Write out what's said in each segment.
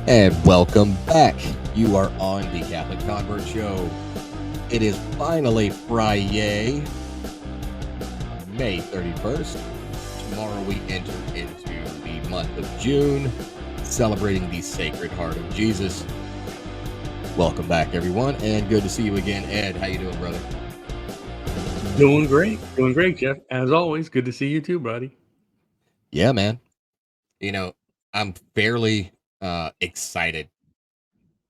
And welcome back. You are on the Catholic Convert Show. It is finally Friday, May 31st. Tomorrow we enter into the month of June, celebrating the Sacred Heart of Jesus. Welcome back, everyone, and good to see you again. Ed, how you doing, brother? Doing great, Jeff. As always, good to see you too, buddy. Yeah, man. You know, I'm fairly excited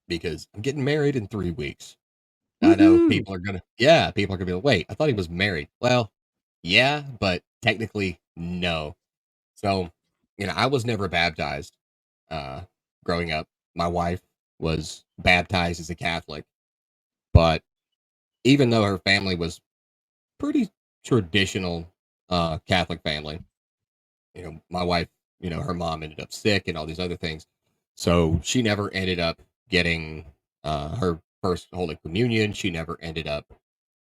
because I'm getting married in 3 weeks. I know Woohoo! people are gonna be like, wait, I thought he was married. Well, yeah, but technically, no. So, I was never baptized uh, growing up. My wife was baptized as a Catholic, but even though her family was pretty traditional Catholic family, my wife, her mom ended up sick and all these other things. So she never ended up getting her first Holy Communion. She never ended up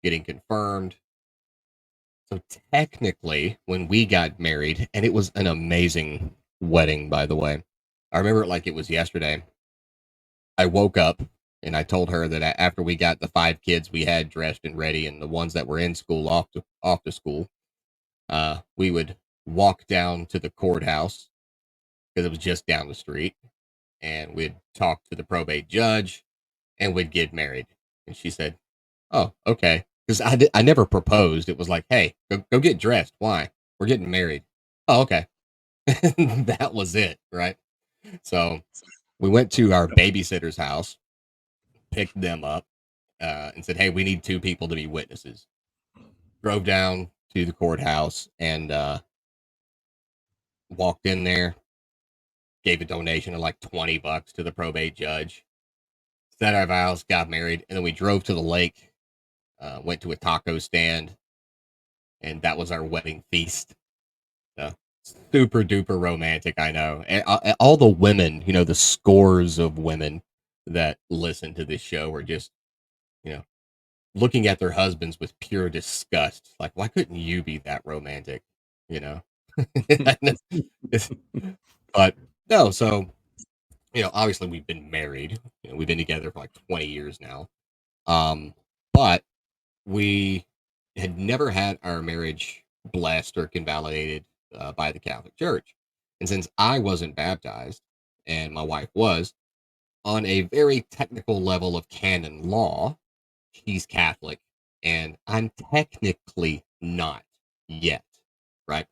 getting confirmed. So technically, when we got married, and it was an amazing wedding, by the way. I remember it like it was yesterday. I woke up and I told her that after we got the 5 kids we had dressed and ready, and the ones that were in school off to school, we would walk down to the courthouse because it was just down the street, and we'd talk to the probate judge, and we'd get married. And she said, "Oh, okay." Because I never proposed. It was like, "Hey, go get dressed. Why? We're getting married." Oh, okay. That was it, right? So we went to our babysitter's house, picked them up, and said, "Hey, we need 2 people to be witnesses." Drove down to the courthouse and walked in there, gave a donation of like $20 to the probate judge, said our vows, got married, and then we drove to the lake, went to a taco stand, and that was our wedding feast. So super duper romantic, I know. And all the women, the scores of women that listen to this show are just, you know, looking at their husbands with pure disgust. Like, why couldn't you be that romantic? You know? It's- but no, so, obviously we've been married. We've been together for like 20 years now. But we had never had our marriage blessed or convalidated by the Catholic Church. And since I wasn't baptized and my wife was, on a very technical level of canon law, she's Catholic and I'm technically not yet, right?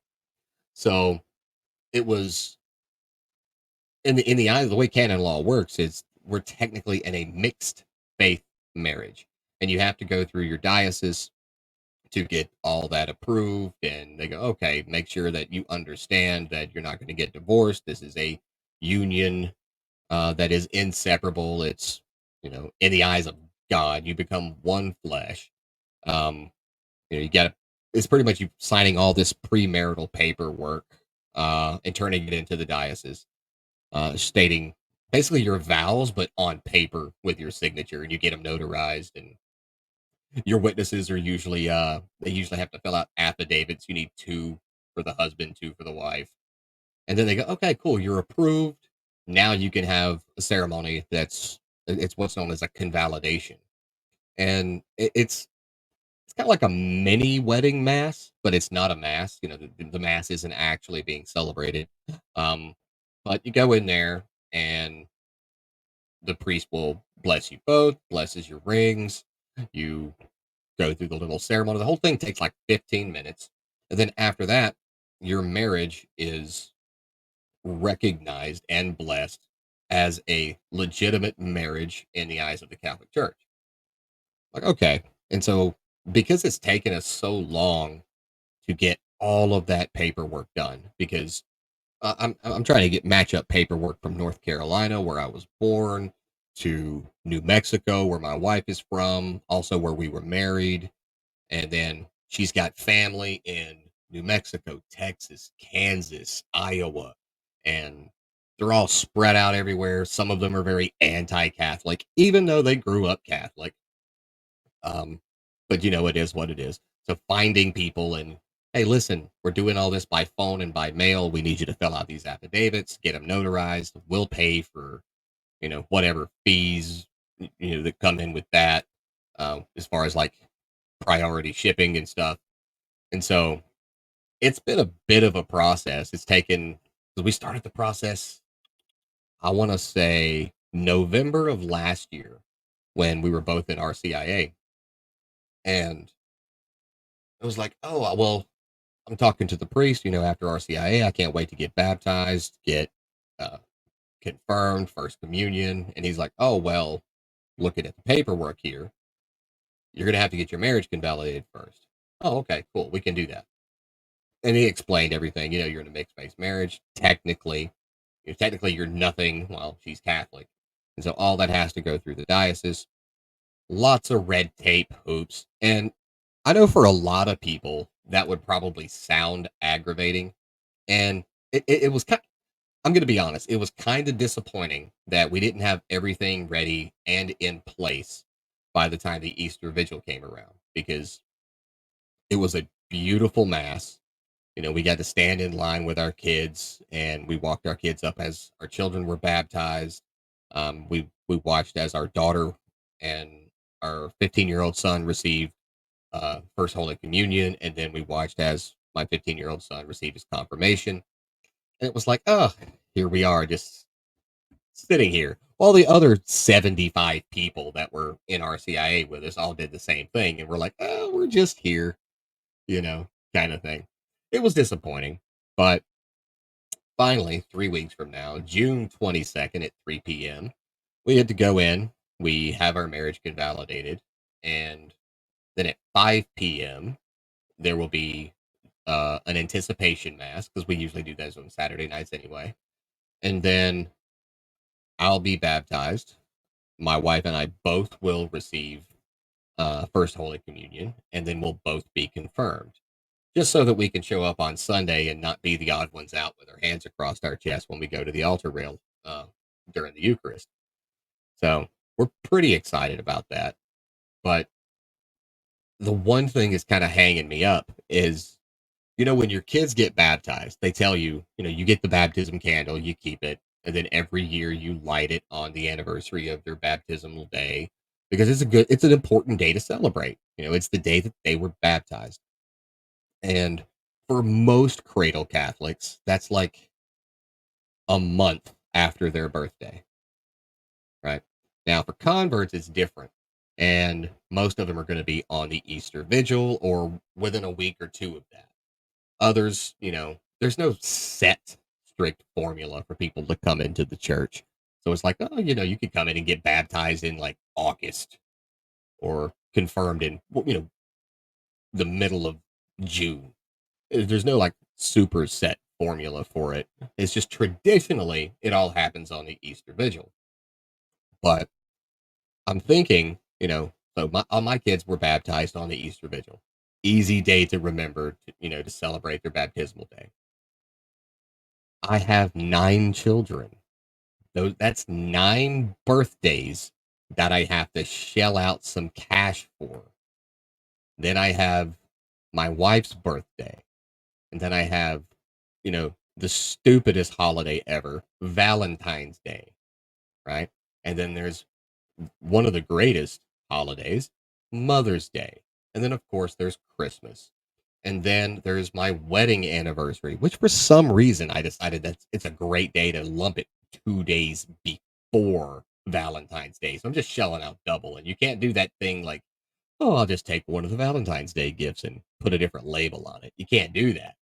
So it was in the eye of the way canon law works is we're technically in a mixed faith marriage, and you have to go through your diocese to get all that approved. And they go, okay, make sure that you understand that you're not going to get divorced. This is a union that is inseparable. It's, in the eyes of God, you become one flesh. Um, you got to, it's pretty much you signing all this premarital paperwork and turning it into the diocese, stating basically your vows, but on paper with your signature, and you get them notarized. And your witnesses are usually they usually have to fill out affidavits. You need 2 for the husband, 2 for the wife. And then they go, "Okay, cool, you're approved. Now you can have a ceremony it's what's known as a convalidation." And it's kind of like a mini wedding mass, but it's not a mass. The mass isn't actually being celebrated. Um but you go in there and the priest will bless you both, blesses your rings. You go through the little ceremony. The whole thing takes like 15 minutes. And then after that, your marriage is recognized and blessed as a legitimate marriage in the eyes of the Catholic Church. Like, okay. And so, because it's taken us so long to get all of that paperwork done, because I'm trying to get match up paperwork from North Carolina, where I was born, to New Mexico, where my wife is from, also where we were married. And then she's got family in New Mexico, Texas, Kansas, Iowa, and they're all spread out everywhere. Some of them are very anti-Catholic, even though they grew up Catholic. Um, but it is what it is. So finding people and, hey, listen, we're doing all this by phone and by mail. We need you to fill out these affidavits, get them notarized. We'll pay for whatever fees, that come in with that, as far as like priority shipping and stuff. And so it's been a bit of a process. It's taken, because we started the process, I want to say November of last year when we were both in RCIA. And it was like, oh, well, I'm talking to the priest, after RCIA. I can't wait to get baptized, get uh, confirmed, first communion. And he's like, oh, well, looking at the paperwork here, you're going to have to get your marriage convalidated first. Oh, okay, cool. We can do that. And he explained everything. You're in a mixed race marriage. Technically, you're nothing. Well, she's Catholic. And so all that has to go through the diocese. Lots of red tape hoops. And I know for a lot of people, that would probably sound aggravating. And it was kind I'm going to be honest, it was kind of disappointing that we didn't have everything ready and in place by the time the Easter Vigil came around, because it was a beautiful mass. We got to stand in line with our kids, and we walked our kids up as our children were baptized. We watched as our daughter and our 15-year-old son received First Holy Communion, and then we watched as my 15-year-old son received his confirmation. And it was like, oh, here we are, just sitting here. All the other 75 people that were in RCIA with us all did the same thing, and we're like, oh, we're just here, kind of thing. It was disappointing, but finally, 3 weeks from now, June 22nd at 3 p.m., we had to go in. We have our marriage convalidated, and then at 5 p.m., there will be an anticipation mass, because we usually do those on Saturday nights anyway. And then I'll be baptized. My wife and I both will receive First Holy Communion, and then we'll both be confirmed, just so that we can show up on Sunday and not be the odd ones out with our hands across our chest when we go to the altar rail during the Eucharist. So we're pretty excited about that. But the one thing that's kind of hanging me up is, when your kids get baptized, they tell you, you get the baptism candle, you keep it, and then every year you light it on the anniversary of their baptismal day, because it's an important day to celebrate. It's the day that they were baptized. And for most cradle Catholics, that's like a month after their birthday, right? Now, for converts, it's different. And most of them are going to be on the Easter Vigil or within a week or two of that. Others, there's no set strict formula for people to come into the church. So it's like, oh, you could come in and get baptized in like August, or confirmed in, the middle of June. There's no like super set formula for it. It's just traditionally it all happens on the Easter Vigil. But I'm thinking, so all my kids were baptized on the Easter Vigil. Easy day to remember, to celebrate their baptismal day. I have 9 children. That's 9 birthdays that I have to shell out some cash for. Then I have my wife's birthday. And then I have, the stupidest holiday ever, Valentine's Day, right? And then there's one of the greatest holidays, Mother's Day. And then, of course, there's Christmas. And then there's my wedding anniversary, which for some reason I decided that it's a great day to lump it 2 days before Valentine's Day. So I'm just shelling out double. And you can't do that thing like, oh, I'll just take one of the Valentine's Day gifts and put a different label on it. You can't do that.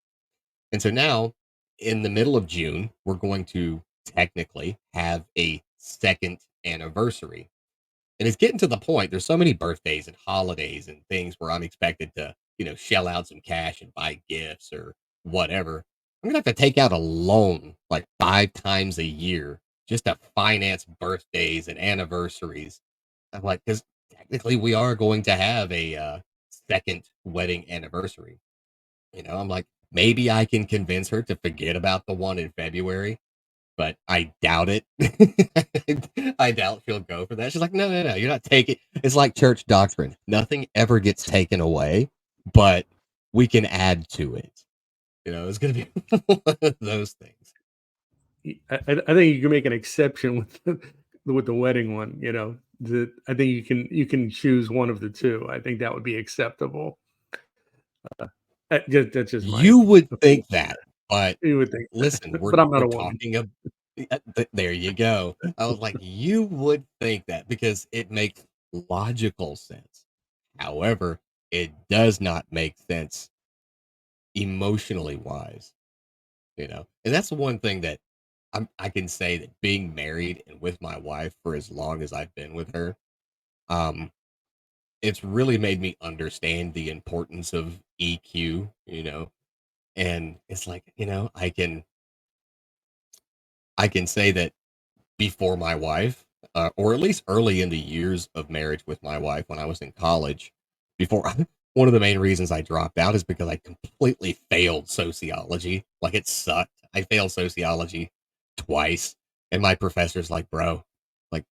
And so now, in the middle of June, we're going to technically have a second anniversary. And it's getting to the point, there's so many birthdays and holidays and things where I'm expected to, shell out some cash and buy gifts or whatever. I'm gonna have to take out a loan like 5 times a year just to finance birthdays and anniversaries. I'm like, because technically we are going to have a second wedding anniversary. I'm like, maybe I can convince her to forget about the one in February, but I doubt it. I doubt she'll go for that. She's like, no, no, no, you're not taking. It's like church doctrine. Nothing ever gets taken away, but we can add to it. It's going to be one of those things. I think you can make an exception with with the wedding one, I think you can choose one of the two. I think that would be acceptable. That's just my You would opinion. think that, but You would think, listen, but I'm not we're a woman. talking of there you go. I was like, you would think that because it makes logical sense. However, it does not make sense emotionally wise, you know? And that's the one thing that I can say that being married and with my wife for as long as I've been with her, um, it's really made me understand the importance of EQ, you know? And it's like, I can say that before my wife, or at least early in the years of marriage with my wife when I was in college, before one of the main reasons I dropped out is because I completely failed sociology. Like it sucked. I failed sociology twice. And my professor's like, bro, like,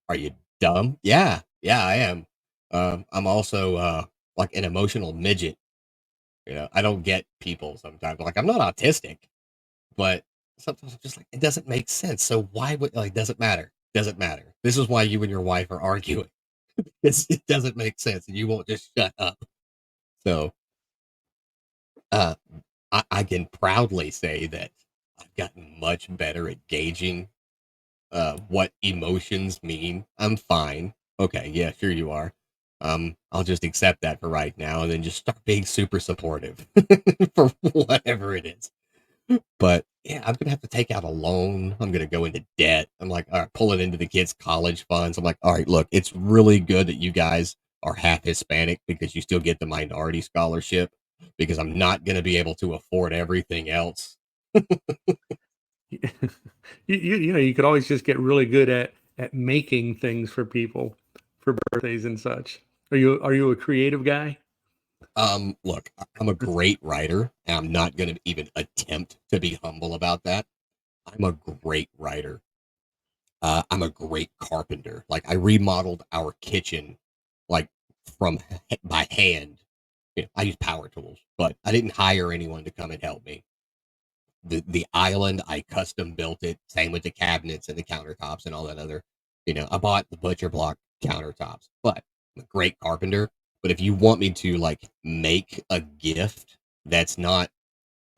are you dumb? Yeah, yeah, I am. I'm also like an emotional midget. I don't get people sometimes. Like I'm not autistic, but sometimes I'm just like, it doesn't make sense. So why would like doesn't matter? Doesn't matter. This is why you and your wife are arguing. It doesn't make sense, and you won't just shut up. So uh, I can proudly say that I've gotten much better at gauging what emotions mean. I'm fine. Okay, yeah, sure you are. I'll just accept that for right now, and then just start being super supportive for whatever it is. But yeah, I'm gonna have to take out a loan. I'm gonna go into debt. I'm like, all right, pull it into the kids' college funds. I'm like, all right, look, it's really good that you guys are half Hispanic because you still get the minority scholarship because I'm not gonna be able to afford everything else. You could always just get really good at making things for people for birthdays and such. Are you a creative guy? Look, I'm a great writer, and I'm not gonna even attempt to be humble about that. I'm a great writer. I'm a great carpenter. Like I remodeled our kitchen, like from by hand. I use power tools, but I didn't hire anyone to come and help me. The island, I custom built it. Same with the cabinets and the countertops and all that other. I bought the butcher block countertops, but I'm a great carpenter. But if you want me to like make a gift that's not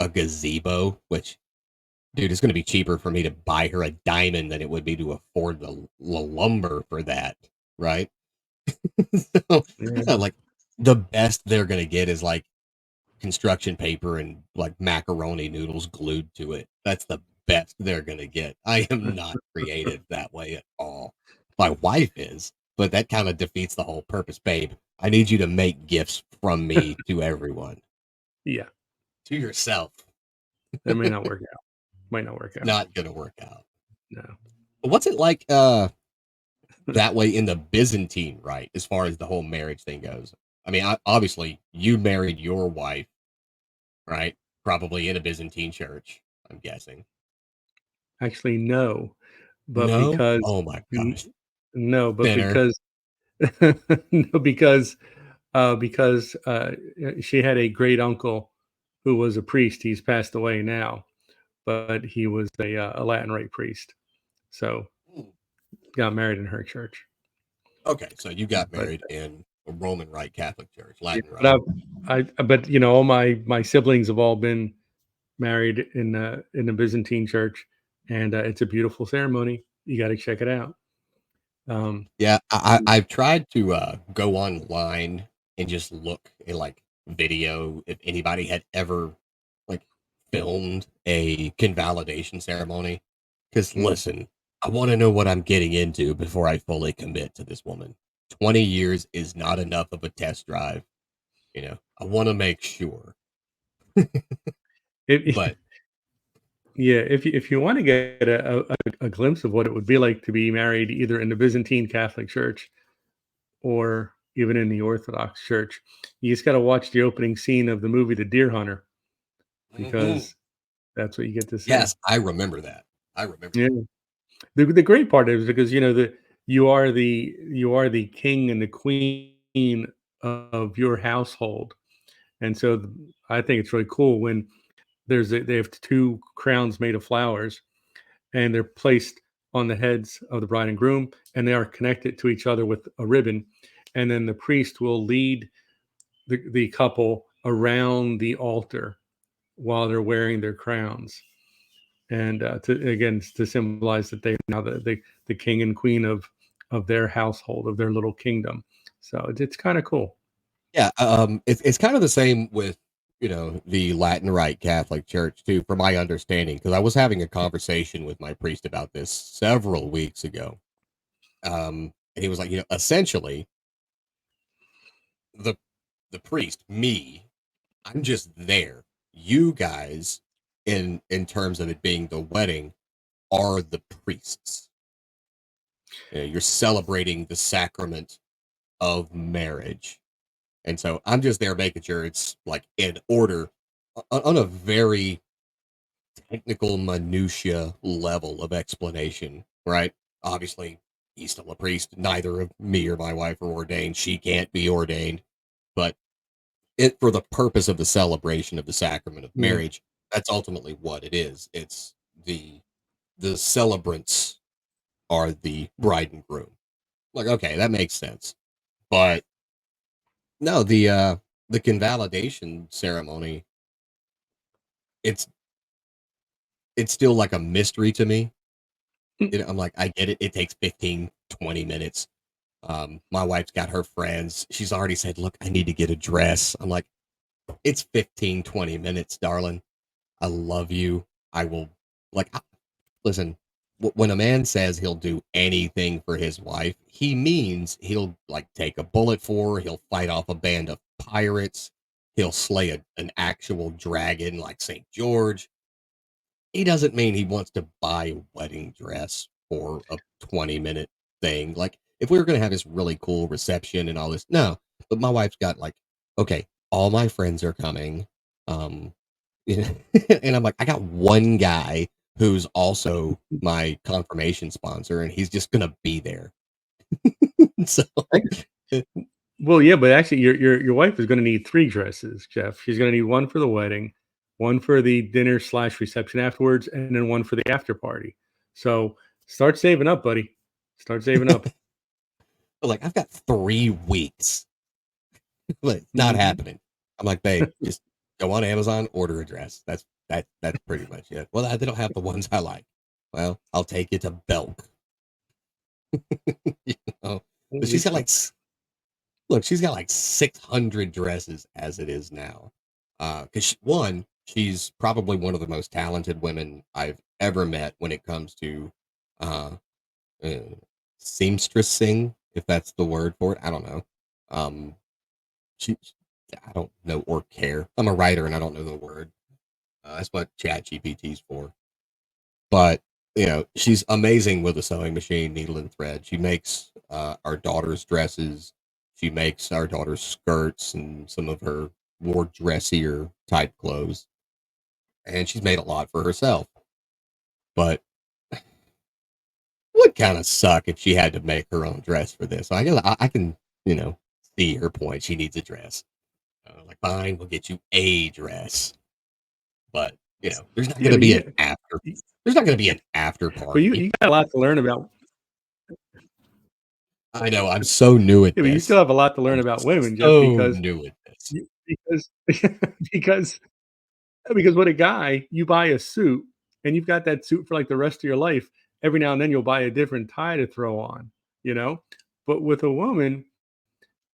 a gazebo, which dude, it's going to be cheaper for me to buy her a diamond than it would be to afford the lumber for that, right? So, Yeah. like, the best they're going to get is like construction paper and like macaroni noodles glued to it. That's the best they're going to get. I am not creative that way at all. My wife is, but that kind of defeats the whole purpose, babe. I need you to make gifts from me to everyone, Yeah, to yourself. that may not work out. Might not work out. Not going to work out. No. What's it like that way in the Byzantine rite as far as the whole marriage thing goes? I mean, obviously, you married your wife, right? Probably in a Byzantine church, I'm guessing. Actually, no. But No? because Oh my n gosh. no, but Sinner. because no, because she had a great uncle who was a priest. He's passed away now, but he was a Latin rite priest. So Hmm. got married in her church. Okay, so you got But married in a Roman Rite Catholic Church, yeah, Latin but Rite. but all my siblings have all been married in the Byzantine church, and it's a beautiful ceremony. You got to check it out. Um, Yeah, I've tried to go online and just look at like video if anybody had ever like filmed a convalidation ceremony. Because mm, listen, I want to know what I'm getting into before I fully commit to this woman. 20 years is not enough of a test drive. I want to make sure. if But Yeah, if you want to get a glimpse of what it would be like to be married either in the Byzantine Catholic Church or even in the Orthodox Church, you just got to watch the opening scene of the movie The Deer Hunter mhm, because that's what you get to see. yes, I remember that. I remember Yeah, that. the great part is because you are the king and the queen of your household, and so I think it's really cool when they have two crowns made of flowers and they're placed on the heads of the bride and groom, and they are connected to each other with a ribbon. And then the priest will lead the couple around the altar while they're wearing their crowns. And to symbolize that they are now the king and queen of their household, of their little kingdom. So it's kind of cool. Yeah, it's kind of the same with, the Latin Rite Catholic Church too, from my understanding, because I was having a conversation with my priest about this several weeks ago. And he was like, essentially, the the priest, me, I'm just there. You guys, in terms of it being the wedding, are the priests. You're celebrating the sacrament of marriage. And so I'm just there making sure it's like in order on a very technical minutia level of explanation, right? Obviously, he's still a priest. Neither of me or my wife are ordained. She can't be ordained, but it for the purpose of the celebration of the sacrament of Yeah. marriage, that's ultimately what it is. It's the celebrants are the bride and groom. Like, okay, that makes sense. But no, the convalidation ceremony, it's it's still like a mystery to me. I'm like, I get it. It takes 15, 20 minutes. My wife's got her friends. She's already said, look, I need to get a dress. I'm like, it's 15, 20 minutes, darling. I love you. I will like listen, when a man says he'll do anything for his wife, he means he'll like take a bullet for her, he'll fight off a band of pirates, he'll slay an actual dragon like St. George. He doesn't mean he wants to buy a wedding dress for a 20-minute thing. Like, if we were going to have this really cool reception and all this, no. But my wife's got like, okay, all my friends are coming. Um, and I'm like, I got one guy who's also my confirmation sponsor, and he's just going to be there. So, Well, yeah, but actually, your wife is going to need three dresses, Jeff. She's going to need one for the wedding, one for the dinner slash reception afterwards, and then one for the after party. So start saving up, buddy. Start saving up. like, I've got 3 weeks. But it's not Hmm. happening. I'm like, babe, just go on Amazon, order a dress. That's pretty much it. Well, they don't have the ones I like. Well, I'll take it to Belk. you know, but she's got like look, she's got like 600 dresses as it is now. Because she's probably one of the most talented women I've ever met when it comes to uh, uh seamstressing, if that's the word for it. I don't know. Um, she I don't know or care. I'm a writer and I don't know the word. That's what Chat GPT's for. But she's amazing with a sewing machine, needle and thread. She makes our daughter's dresses. She makes our daughter's skirts and some of her more dressier type clothes. And she's made a lot for herself. But would kind of suck if she had to make her own dress for this. So I can, see her point. She needs a dress. Like, fine, we'll get you a dress. But, there's not Yeah, going to but be an after. There's not going to be an after party. you got a lot to learn about. I know I'm so new at Yeah, but you still this. have a lot to learn I'm about women, Jeff, so new at this. because because because with a guy, you buy a suit and you've got that suit for like the rest of your life. Every now and then you'll buy a different tie to throw on, you know? But with a woman,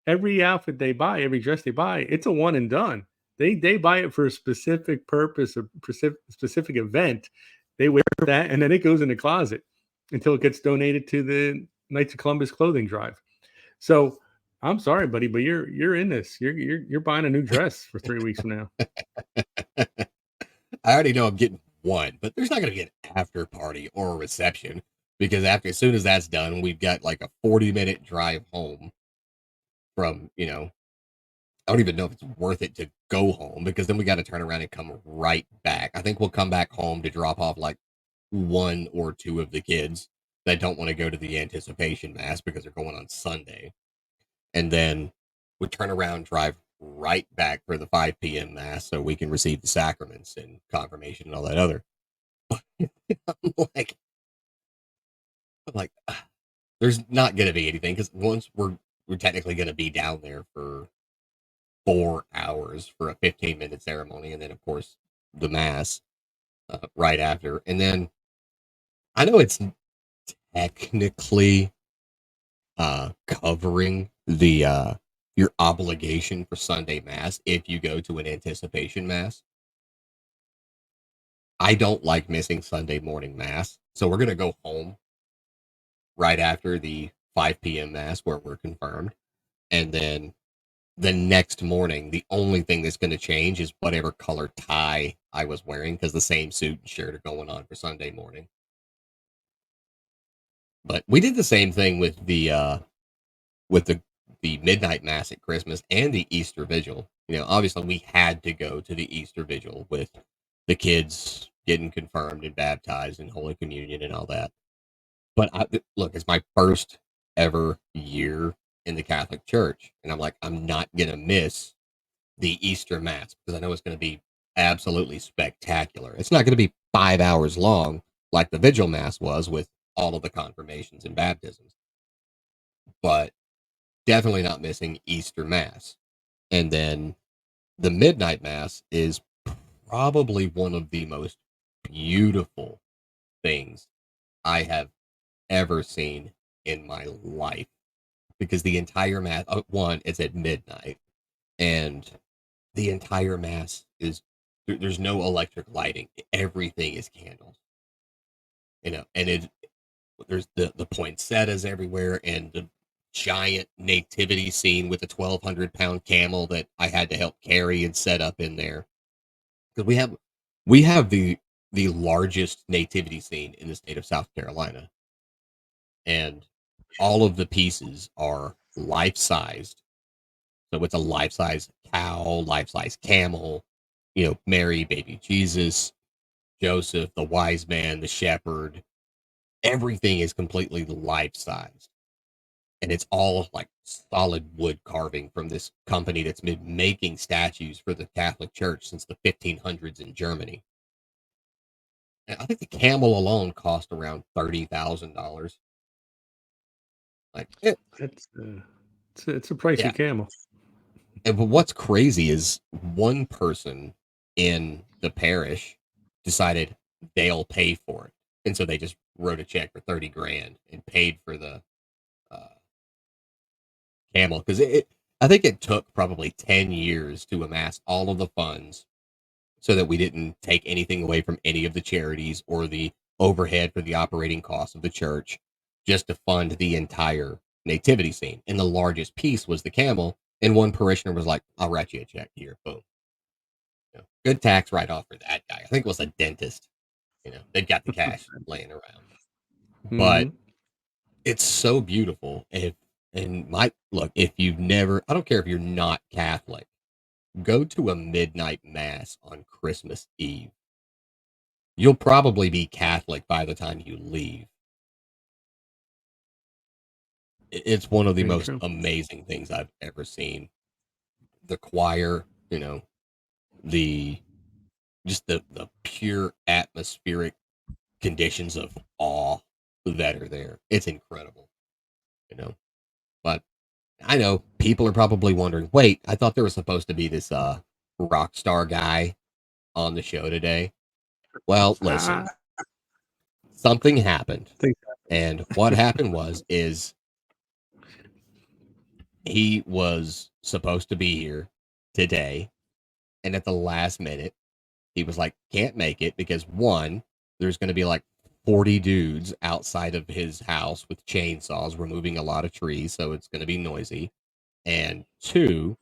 every outfit they buy, every dress they buy, it's a one and done. They buy it for a specific purpose, a specific event. They wear that and then it goes in the closet until it gets donated to the Knights of Columbus clothing drive. So I'm sorry, buddy, but you're in this. You're buying a new dress for 3 weeks from now. I already know I'm getting one, but there's not going to be an after party or a reception because as soon as that's done, we've got like a 40-minute drive home from, I don't even know if it's worth it to go home because then we got to turn around and come right back. I think we'll come back home to drop off like one or two of the kids that don't want to go to the anticipation mass because they're going on Sunday. And then we turn around, drive right back for the 5 p.m. mass so we can receive the sacraments and confirmation and all that other. I'm like, I'm like, there's not going to be anything because once we're technically going to be down there for 4 hours for a 15-minute ceremony, and then of course the mass right after, and then I know it's technically covering the your obligation for Sunday mass if you go to an anticipation mass. I don't like missing Sunday morning mass, so we're gonna go home right after the 5 p.m. mass where we're confirmed, and then the next morning, the only thing that's going to change is whatever color tie I was wearing because the same suit and shirt are going on for Sunday morning. But we did the same thing with the midnight mass at Christmas and the Easter vigil. You know, obviously we had to go to the Easter vigil with the kids getting confirmed and baptized in Holy Communion and all that. But look, it's my first ever year in the Catholic Church, and I'm like, I'm not gonna miss the Easter Mass because I know it's going to be absolutely spectacular. It's not going to be 5 hours long like the Vigil Mass was with all of the confirmations and baptisms, but definitely not missing Easter Mass. And then the Midnight Mass is probably one of the most beautiful things I have ever seen in my life because the entire Mass, one, it's at midnight, and the entire mass is there's no electric lighting. Everything is candles, you know, and there's the poinsettias everywhere and the giant nativity scene with a 1,200-pound camel that I had to help carry and set up in there because we have the largest nativity scene in the state of South Carolina, and all of the pieces are life sized. So it's a life size cow, life size camel, you know, Mary, baby Jesus, Joseph, the wise man, the shepherd. Everything is completely life sized. And it's all like solid wood carving from this company that's been making statues for the Catholic Church since the 1500s in Germany. And I think the camel alone cost around $30,000. Like, That's it's a pricey yeah. camel. And but what's crazy is one person in the parish decided they'll pay for it, and so they just wrote a check for 30 grand and paid for the uh, camel because I think it took probably 10 years to amass all of the funds so that we didn't take anything away from any of the charities or the overhead for the operating costs of the church just to fund the entire nativity scene. And the largest piece was the camel. And one parishioner was like, I'll write you a check here. Boom. You know, good tax write off for that guy. I think it was a dentist. You know, they've got the cash laying around. But Hmm. it's so beautiful. And my look, if you've never, I don't care if you're not Catholic, go to a midnight mass on Christmas Eve. You'll probably be Catholic by the time you leave. It's one of the Very most true. amazing things I've ever seen. The choir, you know, the just the pure atmospheric conditions of awe that are there. It's incredible, you know. But I know people are probably wondering, wait, I thought there was supposed to be this rock star guy on the show today. Well, listen, Ah, something happened. think And what happened is he was supposed to be here today, and at the last minute, he was like, can't make it because one, there's going to be like 40 dudes outside of his house with chainsaws removing a lot of trees, so it's going to be noisy. And two,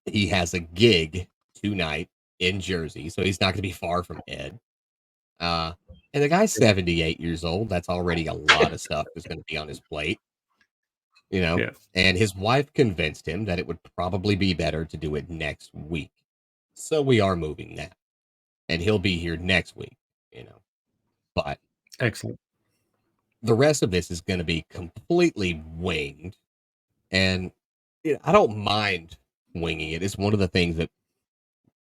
he has a gig tonight in Jersey, so he's not going to be far from Ed. Uh, and the guy's 78 years old. That's already a lot of stuff that's going to be on his plate, you know. yeah, And his wife convinced him that it would probably be better to do it next week. So we are moving that, and he'll be here next week, you know. But excellent. the rest of this is going to be completely winged, and I don't mind winging it. It's one of the things that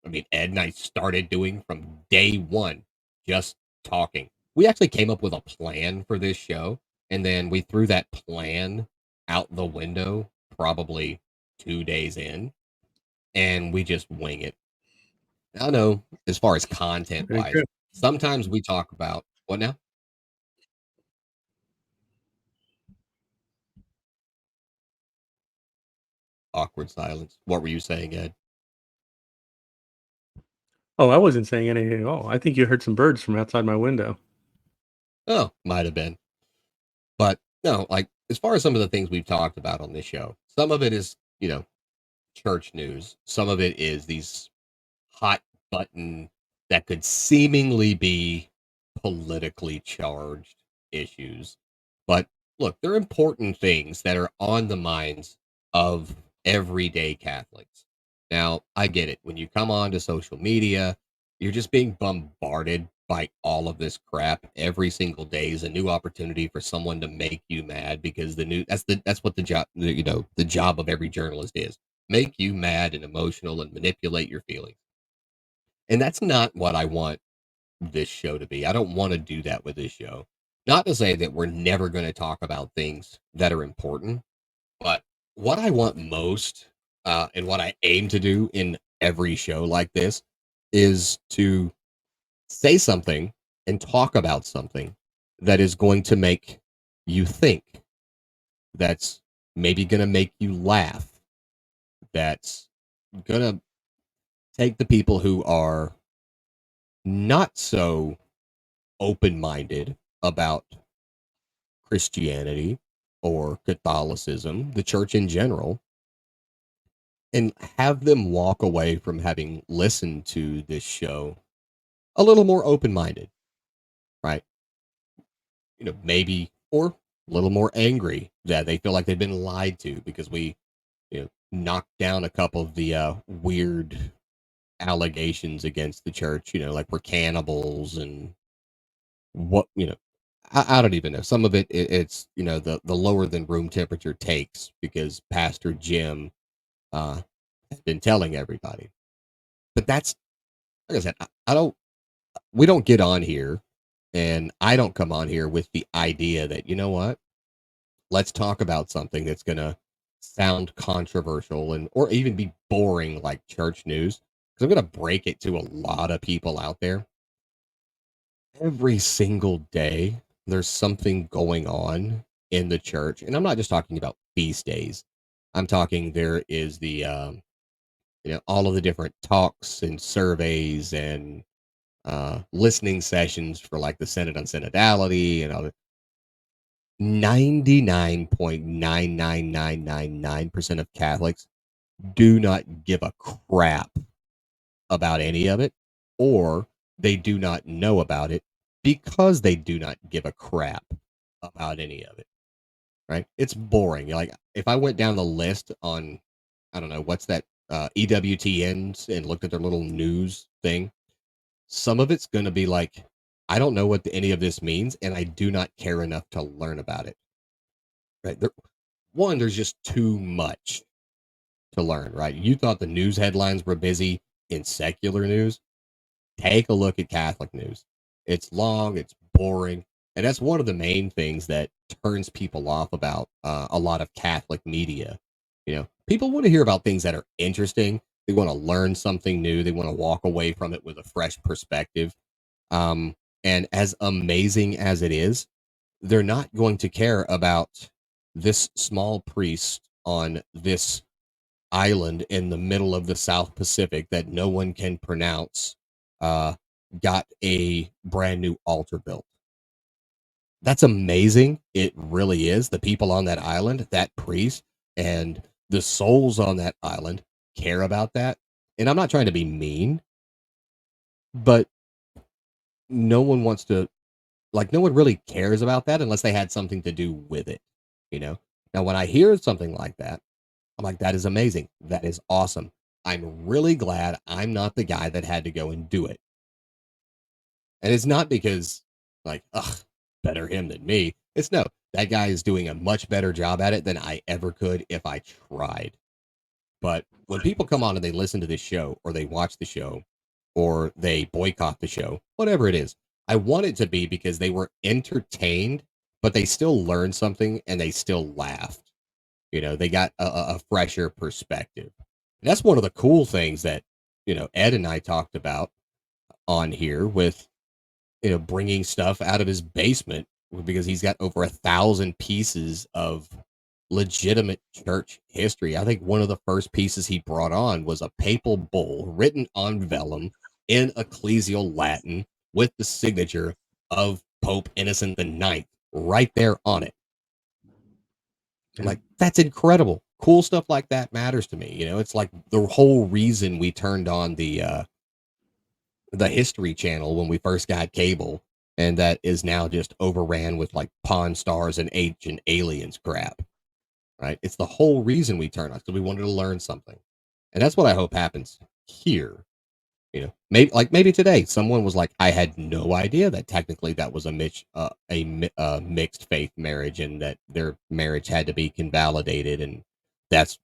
I mean Ed and I started doing from day one, just talking. We actually came up with a plan for this show, And then we threw that plan out the window probably 2 days in, and we just wing it. I know as far as content Very wise, good. sometimes we talk about what now? Awkward silence. What were you saying, Ed? Oh, I wasn't saying anything at all. I think you heard some birds from outside my window. Oh, might have been. But no, like as far as some of the things we've talked about on this show, some of it is, church news. Some of it is these hot button that could seemingly be politically charged issues. But look, they're important things that are on the minds of everyday Catholics. Now, I get it. When you come on to social media, you're just being bombarded by all of this crap every single day is a new opportunity for someone to make you mad because that's what the job of every journalist is, make you mad and emotional and manipulate your feelings. And that's not what I want this show to be. I don't want to do that with this show. Not to say that we're never going to talk about things that are important, but what I want most, and what I aim to do in every show like this, is to say something and talk about something that is going to make you think, that's maybe going to make you laugh, that's going to take the people who are not so open minded about Christianity or Catholicism, the church in general, and have them walk away from having listened to this show a little more open minded, right? Maybe, or a little more angry that they feel like they've been lied to because we, knocked down a couple of the weird allegations against the church, like we're cannibals and what, I don't even know. Some of it's the lower than room temperature takes because Pastor Jim has been telling everybody. But that's, like I said, I don't. We don't get on here, and I don't come on here with the idea that, you know what, let's talk about something that's gonna sound controversial and or even be boring like church news. Because I'm gonna break it to a lot of people out there. Every single day, there's something going on in the church, and I'm not just talking about feast days. I'm talking there is the all of the different talks and surveys and listening sessions for like the Synod on Synodality and all the 99.99999% of Catholics do not give a crap about any of it, or they do not know about it because they do not give a crap about any of it. Right? It's boring. Like if I went down the list on, I don't know, what's that, EWTNs, and looked at their little news thing, some of it's going to be like, I don't know what any of this means, and I do not care enough to learn about it. Right? One, there's just too much to learn. Right? You thought the news headlines were busy in secular news. Take a look at Catholic news. It's long, it's boring, and that's one of the main things that turns people off about a lot of Catholic media. People want to hear about things that are interesting. They want to learn something new. They want to walk away from it with a fresh perspective. And as amazing as it is, they're not going to care about this small priest on this island in the middle of the South Pacific that no one can pronounce, uh, got a brand new altar built. That's amazing. It really is. The people on that island, that priest, and the souls on that island care about that. And I'm not trying to be mean, but no one wants to, like, no one really cares about that unless they had something to do with it, you know? Now, when I hear something like that, I'm like, that is amazing. That is awesome. I'm really glad I'm not the guy that had to go and do it. And it's not because, like, ugh, better him than me. It's no, that guy is doing a much better job at it than I ever could if I tried. But when people come on and they listen to this show or they watch the show or they boycott the show, whatever it is, I want it to be because they were entertained but they still learned something and they still laughed. They got a fresher perspective. And that's one of the cool things that, Ed and I talked about on here with, bringing stuff out of his basement because he's got over 1,000 pieces of legitimate church history. I think one of the first pieces he brought on was a papal bull written on vellum in ecclesial Latin with the signature of Pope Innocent the Ninth right there on it. Yeah. Like, that's incredible. Cool stuff like that matters to me. It's like the whole reason we turned on the History Channel when we first got cable, and that is now just overran with like Pawn Stars and Ancient Aliens crap. Right? It's the whole reason we turned on because we wanted to learn something, and that's what I hope happens here. Maybe today someone was like, I had no idea that technically that was a mixed faith marriage and that their marriage had to be convalidated, and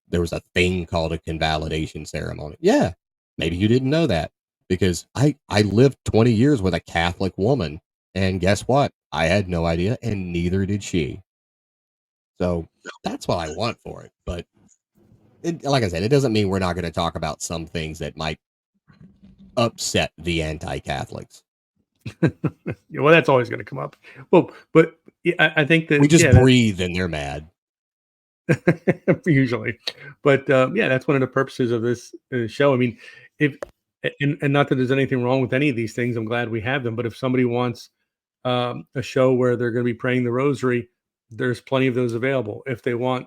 there was a thing called a convalidation ceremony. Yeah, maybe you didn't know that because I lived 20 years with a Catholic woman, and guess what? I had no idea, and neither did she. So that's what I want for it. But like I said, it doesn't mean we're not going to talk about some things that might upset the anti-Catholics. Yeah, well, that's always going to come up. Well, but yeah, I think We that just yeah, that's breathe and they're mad. usually, but yeah, that's one of the purposes of this show. I mean, if and not that there's anything wrong with any of these things, I'm glad we have them. But if somebody wants a show where they're going to be praying the rosary, there's plenty of those available. If they want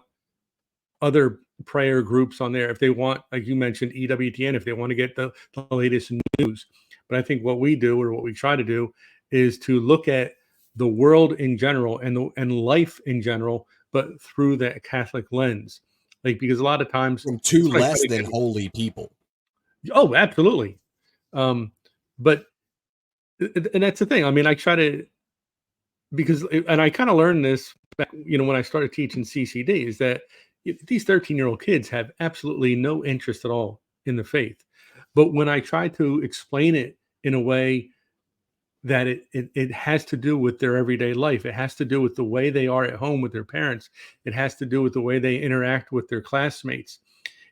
other prayer groups on there, if they want, like you mentioned, EWTN, if they want to get the latest news. But I think what we do, or what we try to do, is to look at the world in general and life in general, but through that Catholic lens. Like, because a lot of times From two that's why I try less to than get. holy people. Oh, absolutely. Um, but and that's the thing. I mean, I try to, because and I kind of learned this back, when I started teaching CCD, is that these 13-year-old kids have absolutely no interest at all in the faith. But when I try to explain it in a way that it has to do with their everyday life, it has to do with the way they are at home with their parents, it has to do with the way they interact with their classmates,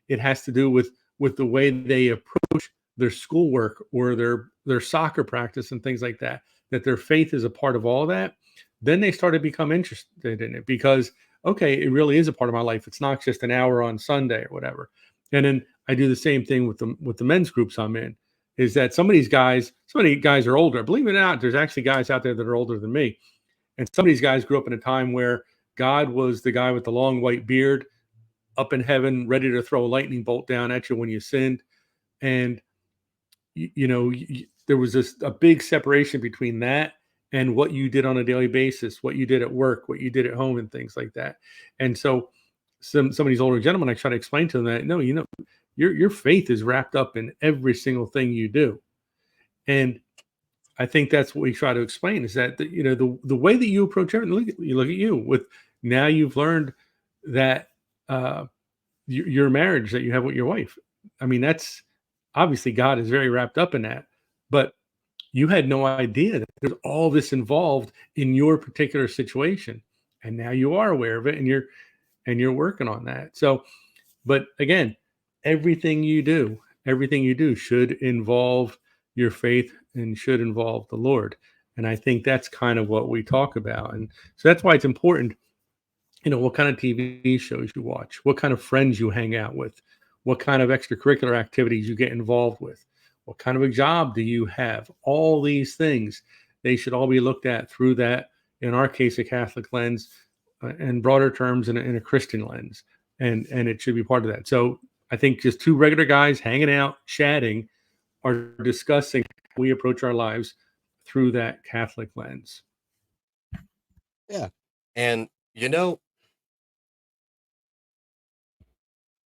it has to do with the way they approach their schoolwork or their soccer practice and things like that, that their faith is a part of all that. Then they start to become interested in it because, okay, it really is a part of my life. It's not just an hour on Sunday or whatever. And then I do the same thing with the men's groups I'm in. Is that some of these guys are older. Believe it or not, there's actually guys out there that are older than me. And some of these guys grew up in a time where God was the guy with the long white beard up in heaven, ready to throw a lightning bolt down at you when you sinned. And there was a big separation between that and what you did on a daily basis, what you did at work, what you did at home, and things like that. And so, some of these older gentlemen, I try to explain to them that no, your faith is wrapped up in every single thing you do. And I think that's what we try to explain is that the way that you approach everything. Look at you with now you've learned that. Your marriage that you have with your wife. I mean, that's obviously God is very wrapped up in that, but you had no idea that there's all this involved in your particular situation, and now you are aware of it, and you're working on that. So, but again, everything you do should involve your faith and should involve the Lord, and I think that's kind of what we talk about, and so that's why it's important what kind of TV shows you watch, what kind of friends you hang out with, what kind of extracurricular activities you get involved with, what kind of a job do you have? All these things, they should all be looked at through that, in our case, a Catholic lens, and broader terms in a Christian lens, and it should be part of that. So I think just two regular guys hanging out, chatting, are discussing how we approach our lives through that Catholic lens. Yeah. And,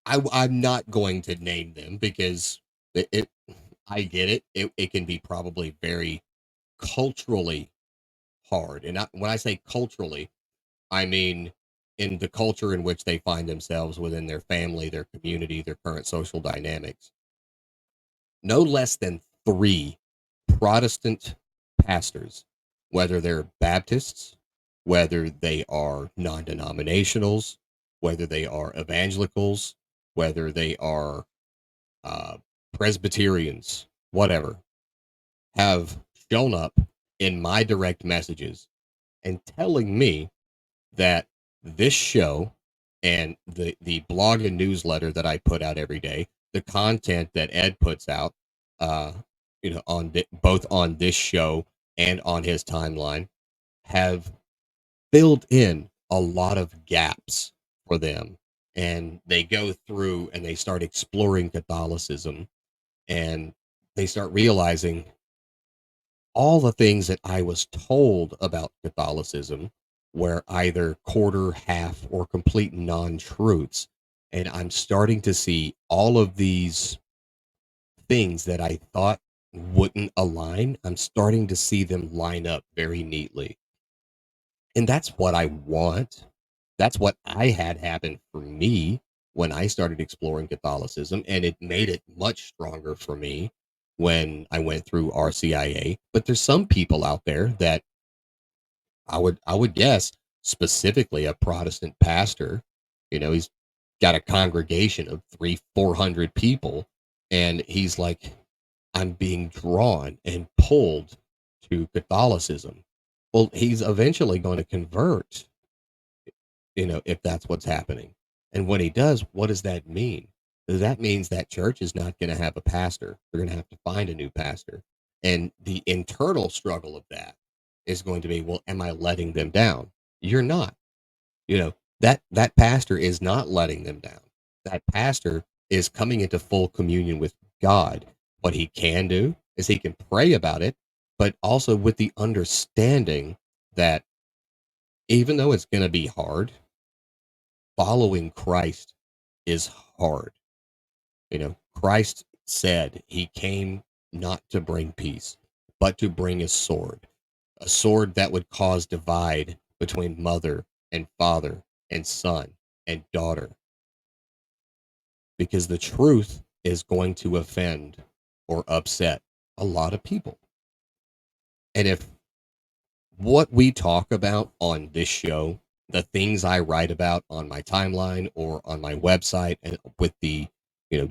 I'm not going to name them because I get it. It can be probably very culturally hard. And when I say culturally, I mean in the culture in which they find themselves within their family, their community, their current social dynamics. No less than three Protestant pastors, whether they're Baptists, whether they are non-denominationals, whether they are evangelicals, whether they are uh, Presbyterians, whatever, have shown up in my direct messages and telling me that this show and the blog and newsletter that I put out every day, the content that Ed puts out, uh, on both on this show and on his timeline, have filled in a lot of gaps for them. And they go through and they start exploring Catholicism, and they start realizing all the things that I was told about Catholicism were either quarter, half, or complete non truths. And I'm starting to see all of these things that I thought wouldn't align. I'm starting to see them line up very neatly. And that's what I want. That's what I had happen for me when I started exploring Catholicism. And it made it much stronger for me when I went through RCIA. But there's some people out there that I would guess, specifically a Protestant pastor, he's got a congregation of 400 people, and he's like, I'm being drawn and pulled to Catholicism. Well, he's eventually going to convert, if that's what's happening. And when he does, what does that mean? That means that church is not going to have a pastor. They're going to have to find a new pastor. And the internal struggle of that is going to be, well, am I letting them down? You're not. That pastor is not letting them down. That pastor is coming into full communion with God. What he can do is he can pray about it, but also with the understanding that even though it's going to be hard, following Christ is hard. Christ said he came not to bring peace, but to bring a sword that would cause divide between mother and father and son and daughter, because the truth is going to offend or upset a lot of people. And if what we talk about on this show, the things I write about on my timeline or on my website and with the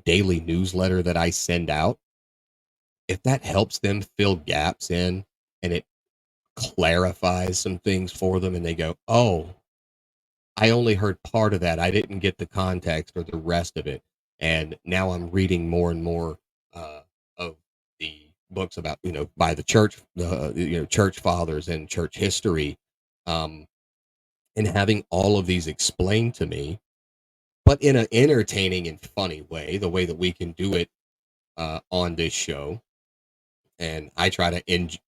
daily newsletter that I send out, if that helps them fill gaps in and it clarifies some things for them and they go, "Oh, I only heard part of that. I didn't get the context or the rest of it." And now I'm reading more and more of the books about, by the church, church fathers and church history, um, and having all of these explained to me, but in an entertaining and funny way, the way that we can do it on this show. And I try to,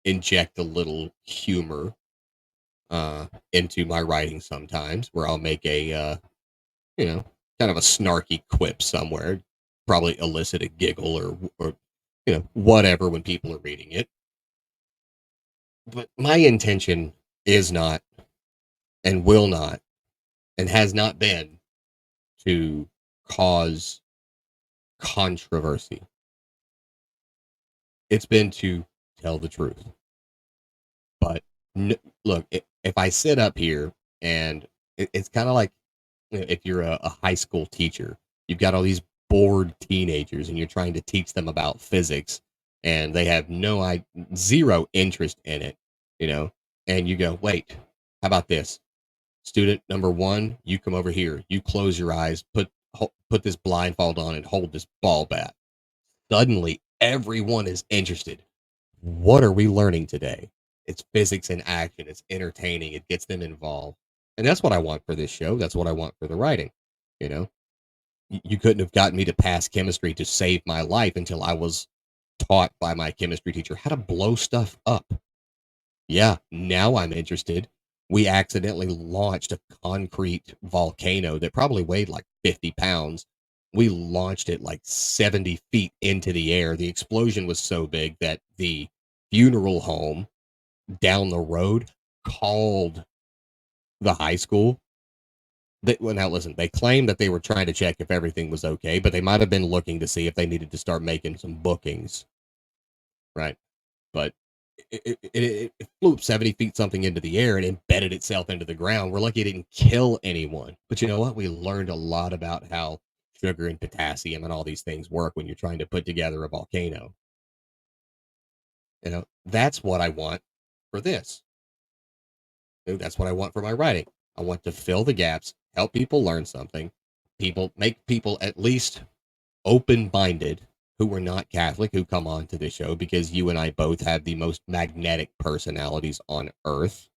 inject a little humor into my writing sometimes, where I'll make a, you know, kind of a snarky quip somewhere, probably elicit a giggle or whatever when people are reading it. But my intention is not and will not and has not been to cause controversy. It's been to tell the truth. But look, if I sit up here and it's kind of like, if you're a high school teacher, you've got all these bored teenagers and you're trying to teach them about physics and they have zero interest in it, you know, and you go, wait, how about this? Student number one, you come over here, you close your eyes, put this blindfold on and hold this ball bat. Suddenly, everyone is interested. What are we learning today? It's physics in action. It's entertaining. It gets them involved. And that's what I want for this show. That's what I want for the writing. You know, you couldn't have gotten me to pass chemistry to save my life until I was taught by my chemistry teacher how to blow stuff up. Yeah, now I'm interested. We accidentally launched a concrete volcano that probably weighed like 50 pounds. We launched it like 70 feet into the air. The explosion was so big that the funeral home down the road called the high school. Well, now listen, they claimed that they were trying to check if everything was okay, but they might have been looking to see if they needed to start making some bookings, right? But it flew up 70 feet something into the air and embedded itself into the ground. We're lucky it didn't kill anyone. But you know what? We learned a lot about how sugar and potassium and all these things work when you're trying to put together a volcano. That's what I want for this. That's what I want for my writing. I want to fill the gaps, help people learn something, make people at least open minded who were not Catholic who come on to the show because you and I both have the most magnetic personalities on earth.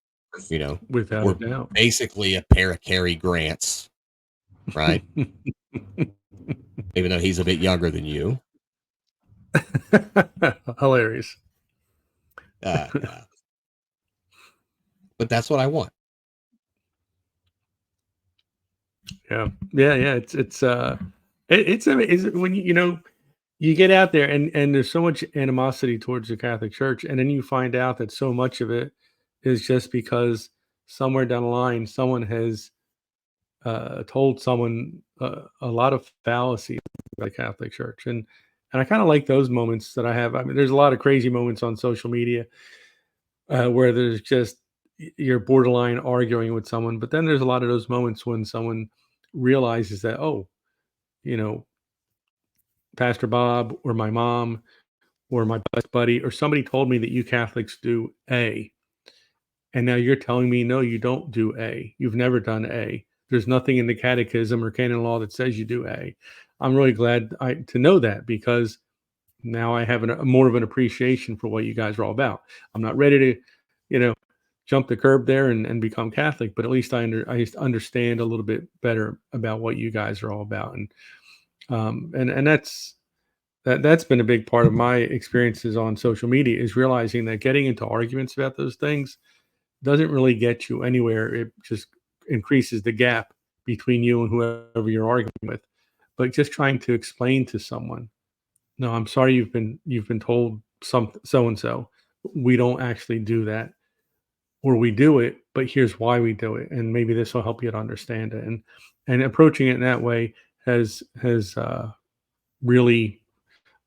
You know, Without a we're doubt. basically a pair of Cary Grants, right? Even though he's a bit younger than you. Hilarious. Yeah. But that's what I want. Yeah. It's when you get out there and there's so much animosity towards the Catholic Church, and then you find out that so much of it is just because somewhere down the line someone has told someone a lot of fallacies about the Catholic Church, and I kind of like those moments that I have. I mean, there's a lot of crazy moments on social media where there's just you're borderline arguing with someone, but then there's a lot of those moments when someone realizes that, oh, you know, Pastor Bob or my mom or my best buddy or somebody told me that you Catholics do A, and now you're telling me no, you don't do A. You've never done A. There's nothing in the catechism or canon law that says you do A. I'm really glad to know that, because now I have a more of an appreciation for what you guys are all about. I'm not ready to, you know, jump the curb there and become Catholic, but at least I understand a little bit better about what you guys are all about, and that's been a big part of my experiences on social media, is realizing that getting into arguments about those things doesn't really get you anywhere. It just increases the gap between you and whoever you're arguing with. But just trying to explain to someone, no, I'm sorry you've been told some so and so. We don't actually do that, or we do it, but here's why we do it, and maybe this will help you to understand it. And approaching it in that way has really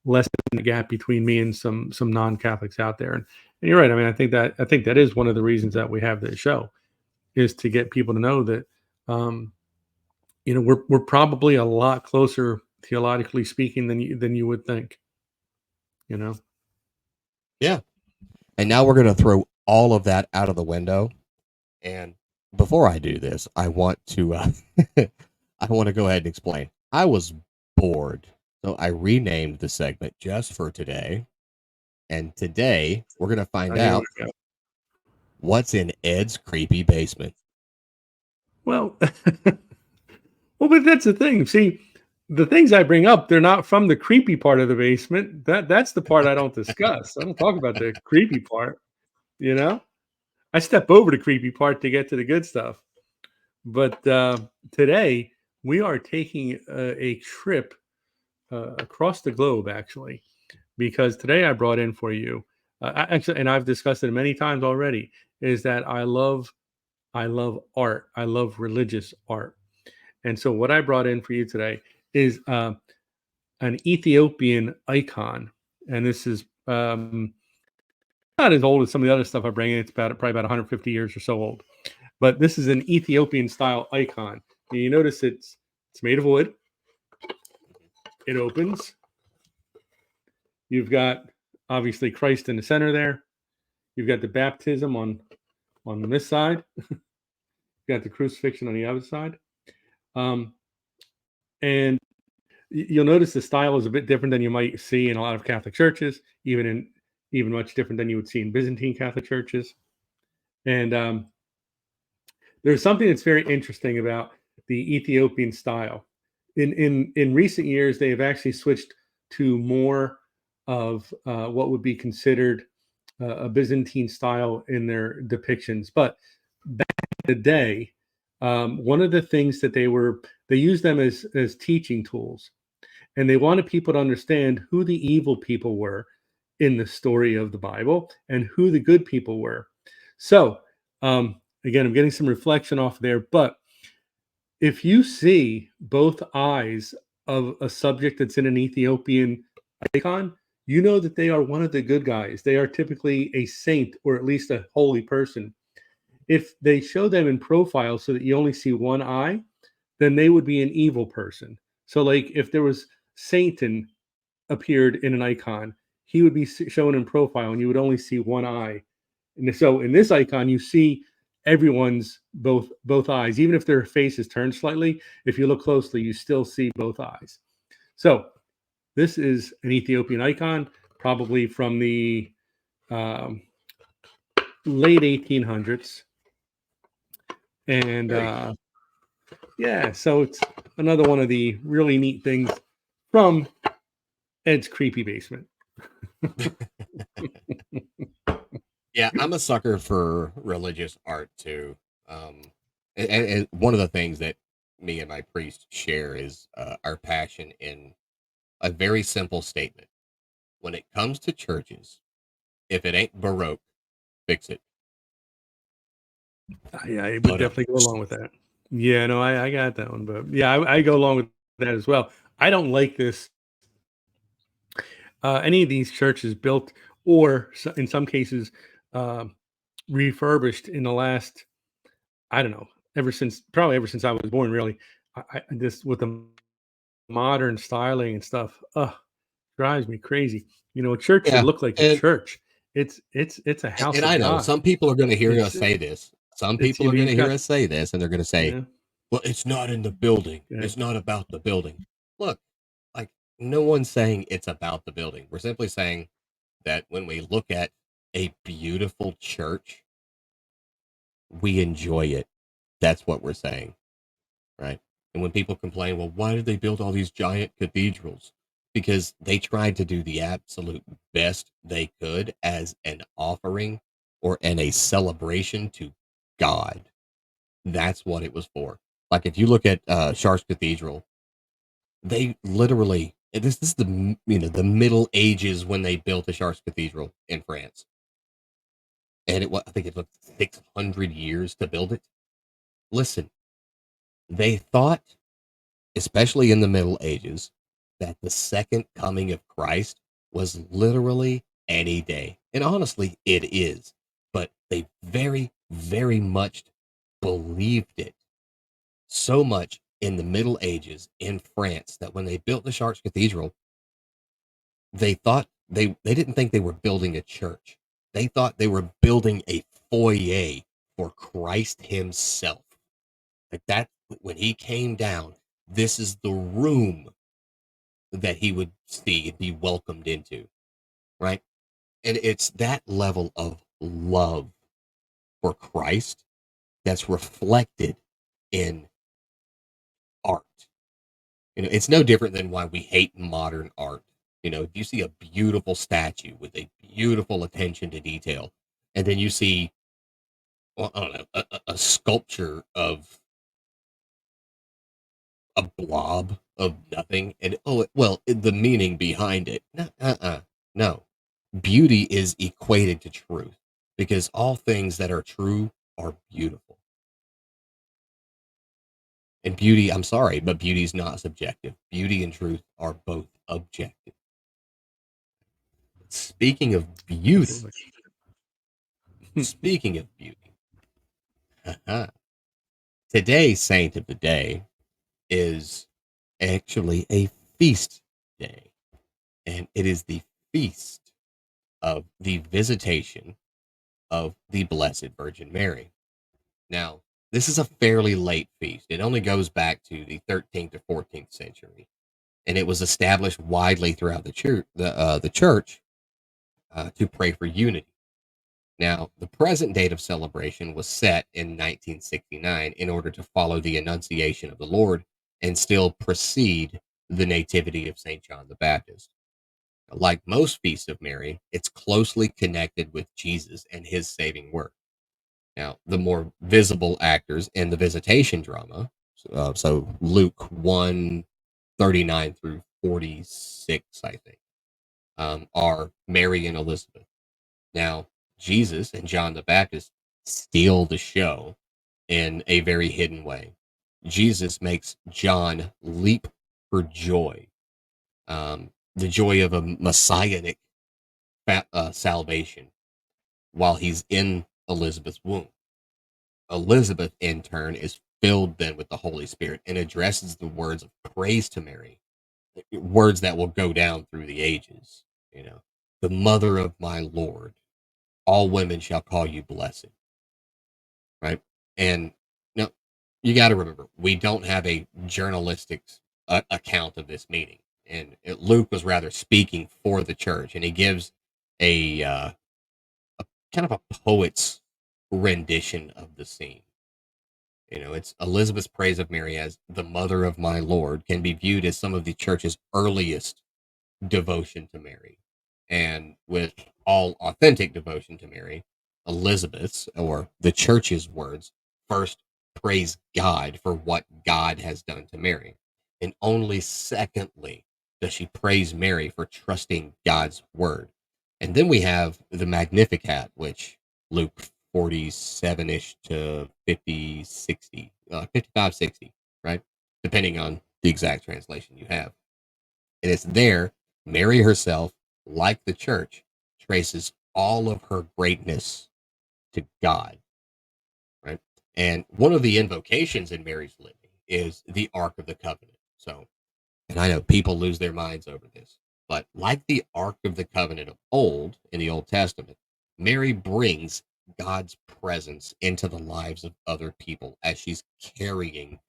lessened the gap between me and some non-Catholics out there. And you're right. I mean, I think that is one of the reasons that we have this show, is to get people to know that um, we're probably a lot closer theologically speaking than you would think. You know. Yeah. And now we're going to throw all of that out of the window. And before I do this, I want to I want to go ahead and explain. I was bored, so I renamed the segment just for today. And today we're going to find I hear out what you got. what's in Ed's creepy basement. Well, well, but that's the thing. See, the things I bring up, they're not from the creepy part of the basement. That's the part I don't discuss. I don't talk about the creepy part. You know, I step over the creepy part to get to the good stuff. But today we are taking a trip across the globe, actually, because today I brought in for you, actually, and I've discussed it many times already, is that I love art. I love religious art. And so what I brought in for you today is an Ethiopian icon, and this is not as old as some of the other stuff I bring in. It's probably about 150 years or so old. But this is an Ethiopian style icon. And you notice it's made of wood. It opens. You've got obviously Christ in the center there. You've got the baptism on this side. You've got the crucifixion on the other side. Um, and you'll notice the style is a bit different than you might see in a lot of Catholic churches, even much different than you would see in Byzantine Catholic churches. And there's something that's very interesting about the Ethiopian style. In recent years, they have actually switched to more of what would be considered a Byzantine style in their depictions. But back in the day, one of the things that they used them as teaching tools, and they wanted people to understand who the evil people were in the story of the Bible and who the good people were. So again, I'm getting some reflection off there, but if you see both eyes of a subject that's in an Ethiopian icon, you know that they are one of the good guys. They are typically a saint or at least a holy person. If they show them in profile so that you only see one eye, then they would be an evil person. So, like, if there was Satan appeared in an icon, he would be shown in profile, and you would only see one eye. And so, in this icon, you see everyone's both eyes, even if their face is turned slightly. If you look closely, you still see both eyes. So, this is an Ethiopian icon, probably from the um, late 1800s, and Very cool. yeah, so it's another one of the really neat things from Ed's creepy basement. Yeah, I'm a sucker for religious art too. And one of the things that me and my priest share is our passion in a very simple statement. When it comes to churches, if it ain't Baroque, fix it. Yeah, I would But definitely go along with that. Yeah, no, I got that one, but yeah, I go along with that as well. I don't like this any of these churches built or in some cases um, refurbished in the last, I don't know, ever since I was born. Really, this with the modern styling and stuff, drives me crazy. You know, a church should yeah, look like a and church. It's a house and of I know God. some people are going to hear us It's say this. Some it's people you are know going to you've hear got us say this, and they're going to say, yeah. "Well, it's not in the building. Yeah. It's not about the building." Look, like no one's saying it's about the building. We're simply saying that when we look at a beautiful church, we enjoy it. That's what we're saying, right? And when people complain, well, why did they build all these giant cathedrals? Because they tried to do the absolute best they could as an offering or in a celebration to God. That's what it was for. Like if you look at Chartres Cathedral, they literally this is the Middle Ages when they built the Chartres Cathedral in France, and I think it took 600 years to build it. Listen, they thought, especially in the Middle Ages, that the second coming of Christ was literally any day. And honestly, it is. But they very, very much believed it so much in the Middle Ages in France that when they built the Chartres Cathedral, they thought they didn't think they were building a church. They thought they were building a foyer for Christ himself. Like that, when he came down, this is the room that he would see and be welcomed into, right? And it's that level of love for Christ that's reflected in art. It's no different than why we hate modern art. If you see a beautiful statue with a beautiful attention to detail, and then you see, well, I don't know, a sculpture of a blob of nothing, and well, the meaning behind it. No, no. Beauty is equated to truth because all things that are true are beautiful. And beauty, I'm sorry, but beauty is not subjective. Beauty and truth are both objective. Speaking of beauty, Absolutely. speaking of beauty, today's saint of the day is actually a feast day, and it is the feast of the Visitation of the Blessed Virgin Mary. Now, this is a fairly late feast. It only goes back to the 13th or 14th century, and it was established widely throughout the church to pray for unity. Now, the present date of celebration was set in 1969 in order to follow the Annunciation of the Lord and still precede the Nativity of St. John the Baptist. Like most feasts of Mary, it's closely connected with Jesus and his saving work. Now, the more visible actors in the Visitation drama, so Luke 1:39 through 46, I think, are Mary and Elizabeth. Now, Jesus and John the Baptist steal the show in a very hidden way. Jesus makes John leap for joy. the joy of a messianic salvation while he's in Elizabeth's womb. Elizabeth, in turn, is filled then with the Holy Spirit and addresses the words of praise to Mary, words that will go down through the ages. You know, the mother of my Lord, all women shall call you blessed, right? And no, you got to remember, we don't have a journalistic account of this meeting, and Luke was rather speaking for the church, and he gives a kind of a poet's rendition of the scene. You know, it's Elizabeth's praise of Mary as the mother of my Lord can be viewed as some of the church's earliest devotion to Mary. And with all authentic devotion to Mary, Elizabeth's or the church's words first praise God for what God has done to Mary. And only secondly does she praise Mary for trusting God's word. And then we have the Magnificat, which Luke 47 ish to 50, 60, 55, 60, right? Depending on the exact translation you have. And it's there, Mary herself, like the church, traces all of her greatness to God, right? And one of the invocations in Mary's litany is the Ark of the Covenant. So, and I know people lose their minds over this, but like the Ark of the Covenant of old in the Old Testament, Mary brings God's presence into the lives of other people as she's carrying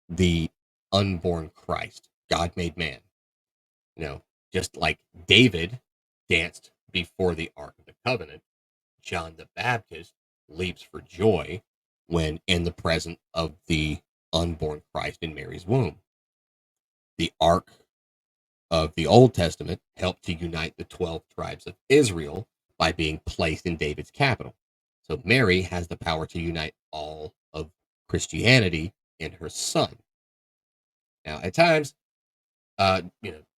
the unborn Christ, God made man. You know, just like David danced before the Ark of the Covenant, John the Baptist leaps for joy when in the presence of the unborn Christ in Mary's womb. The Ark of the Old Testament helped to unite the 12 tribes of Israel by being placed in David's capital. So Mary has the power to unite all of Christianity in her son. Now, at times,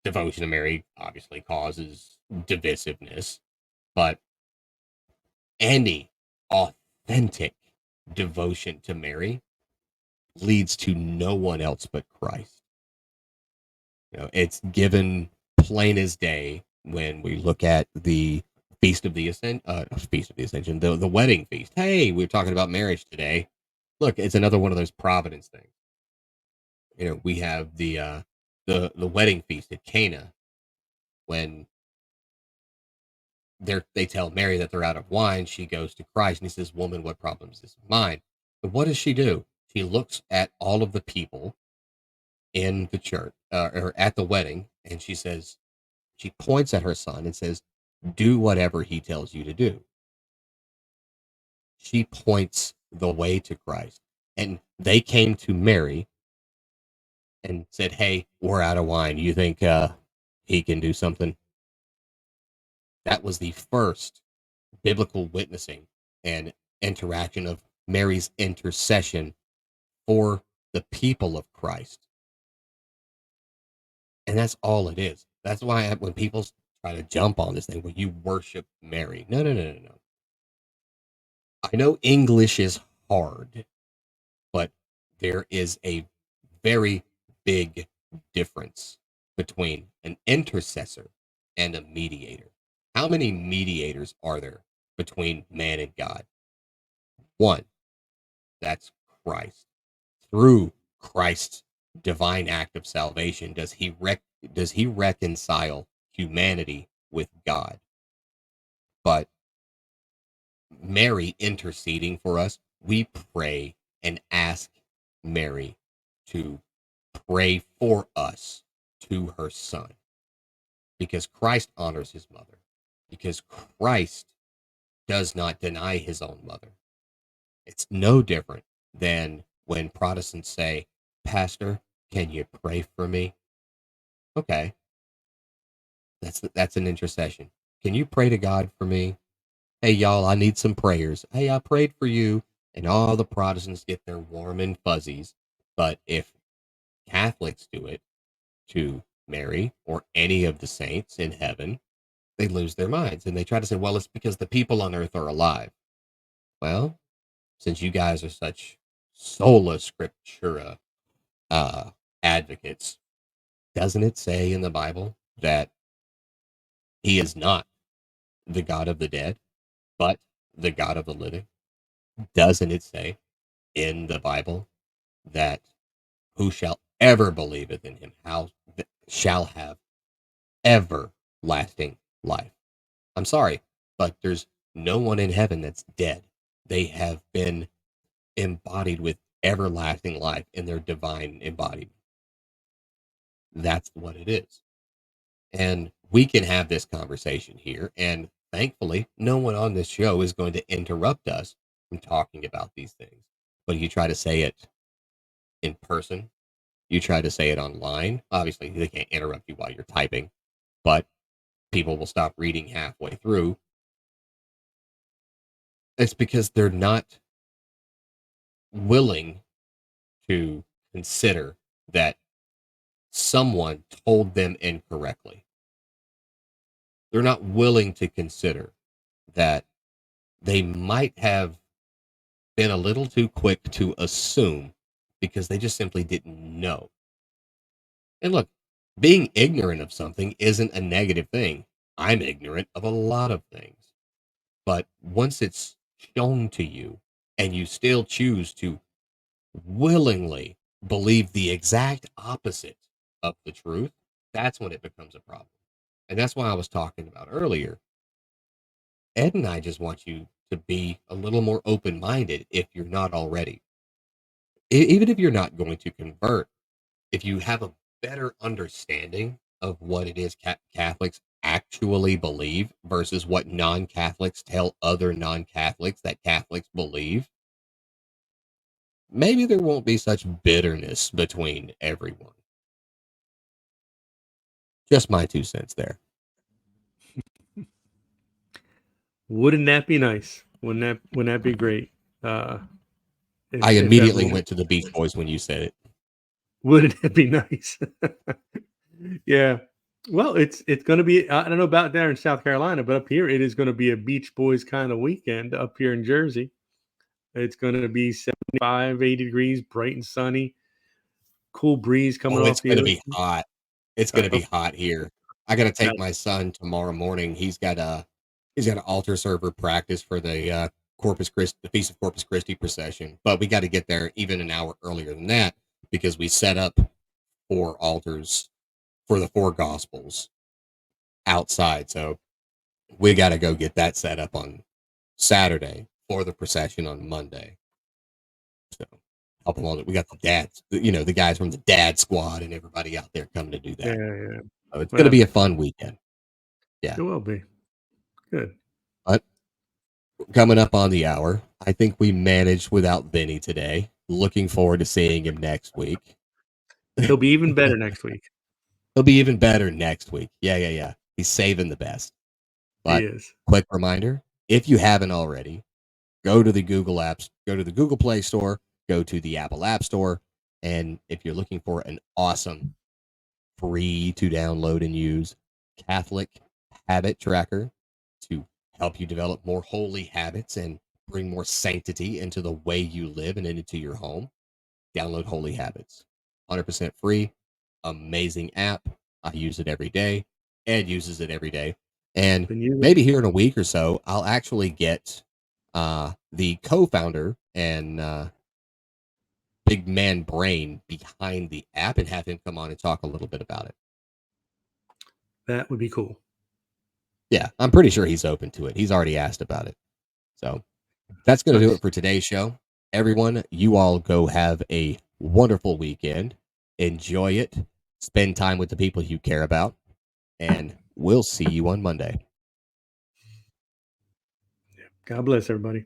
devotion to Mary obviously causes divisiveness, but any authentic devotion to Mary leads to no one else but Christ. You know, it's given plain as day when we look at the Feast of the Ascension, the wedding feast. Hey, we're talking about marriage today. Look, it's another one of those Providence things. You know, we have the wedding feast at Cana when they tell Mary that they're out of wine. She goes to Christ and he says, "Woman, what problem is this of mine?" But what does she do? She looks at all of the people in the church or at the wedding, and she points at her son and says, "Do whatever he tells you to do." She points the way to Christ, and they came to Mary and said, "Hey, we're out of wine. You think he can do something?" That was the first biblical witnessing and interaction of Mary's intercession for the people of Christ. And that's all it is. That's why when people try to jump on this thing, well, you worship Mary. No, no, no, no, no. I know English is hard, but there is a very big difference between an intercessor and a mediator. How many mediators are there between man and God? One. That's Christ. Through Christ's divine act of salvation, does he reconcile humanity with God? But Mary interceding for us, we pray and ask Mary to pray for us to her son because Christ honors his mother, because Christ does not deny his own mother. It's no different than when Protestants say, "Pastor, can you pray for me?" Okay, that's an intercession. Can you pray to God for me? Hey, y'all, I need some prayers. Hey, I prayed for you, and all the Protestants get their warm and fuzzies. But if Catholics do it to Mary or any of the saints in heaven, they lose their minds and they try to say, "Well, it's because the people on earth are alive." Well, since you guys are such sola scriptura uh, advocates, doesn't it say in the Bible that he is not the God of the dead, but the God of the living? Doesn't it say in the Bible that who shall ever believeth in him shall have everlasting life? I'm sorry, but there's no one in heaven that's dead. They have been embodied with everlasting life in their divine embodiment. That's what it is. And we can have this conversation here. And thankfully, no one on this show is going to interrupt us from talking about these things. But you try to say it in person, you try to say it online. Obviously, they can't interrupt you while you're typing, but people will stop reading halfway through. It's because they're not willing to consider that someone told them incorrectly. They're not willing to consider that they might have been a little too quick to assume because they just simply didn't know. And look, being ignorant of something isn't a negative thing. I'm ignorant of a lot of things. But once it's shown to you and you still choose to willingly believe the exact opposite of the truth, that's when it becomes a problem. And that's why I was talking about earlier. Ed and I just want you to be a little more open minded if you're not already. Even if you're not going to convert, if you have a better understanding of what it is Catholics actually believe versus what non Catholics tell other non Catholics that Catholics believe, maybe there won't be such bitterness between everyone. Just my 2 cents there. Wouldn't that be nice? Wouldn't that be great? Uh, I if immediately everyone went to the Beach Boys when you said it. wouldn't that be nice? Yeah. Well, it's going to be. I don't know about there in South Carolina, but up here it is going to be a Beach Boys kind of weekend up here in Jersey. It's going to be 75, 80 degrees, bright and sunny, cool breeze coming Oh, it's off the gonna be ocean. hot. It's gonna Uh, be hot here. I gotta take that my son tomorrow morning. He's got an altar server practice for the the Feast of Corpus Christi procession. But we got to get there even an hour earlier than that because we set up 4 altars for the 4 Gospels outside. So we got to go get that set up on Saturday for the procession on Monday. So help along. We got the dads, the guys from the dad squad and everybody out there coming to do yeah, that. yeah. So it's going to Well, be a fun weekend. Yeah. it will be good. But coming up on the hour, I think we managed without Vinny today. Looking forward to seeing him next week. He'll be even better next week. He'll be even better next week. Yeah, yeah, yeah. He's saving the best. He But is. quick reminder, if you haven't already, go to the Google Apps, go to the Google Play Store, go to the Apple App Store, and if you're looking for an awesome free to download and use Catholic habit tracker to help you develop more holy habits and bring more sanctity into the way you live and into your home. Download Holy Habits. 100% free. Amazing app. I use it every day. Ed uses it every day. And Been using. maybe here in a week or so, I'll actually get the co founder and big man brain behind the app and have him come on and talk a little bit about it. That would be cool. Yeah, I'm pretty sure he's open to it. He's already asked about it. So that's going to do it Nice. for today's show. Everyone, you all go have a wonderful weekend. Enjoy it. Spend time with the people you care about. And we'll see you on Monday. God bless everybody.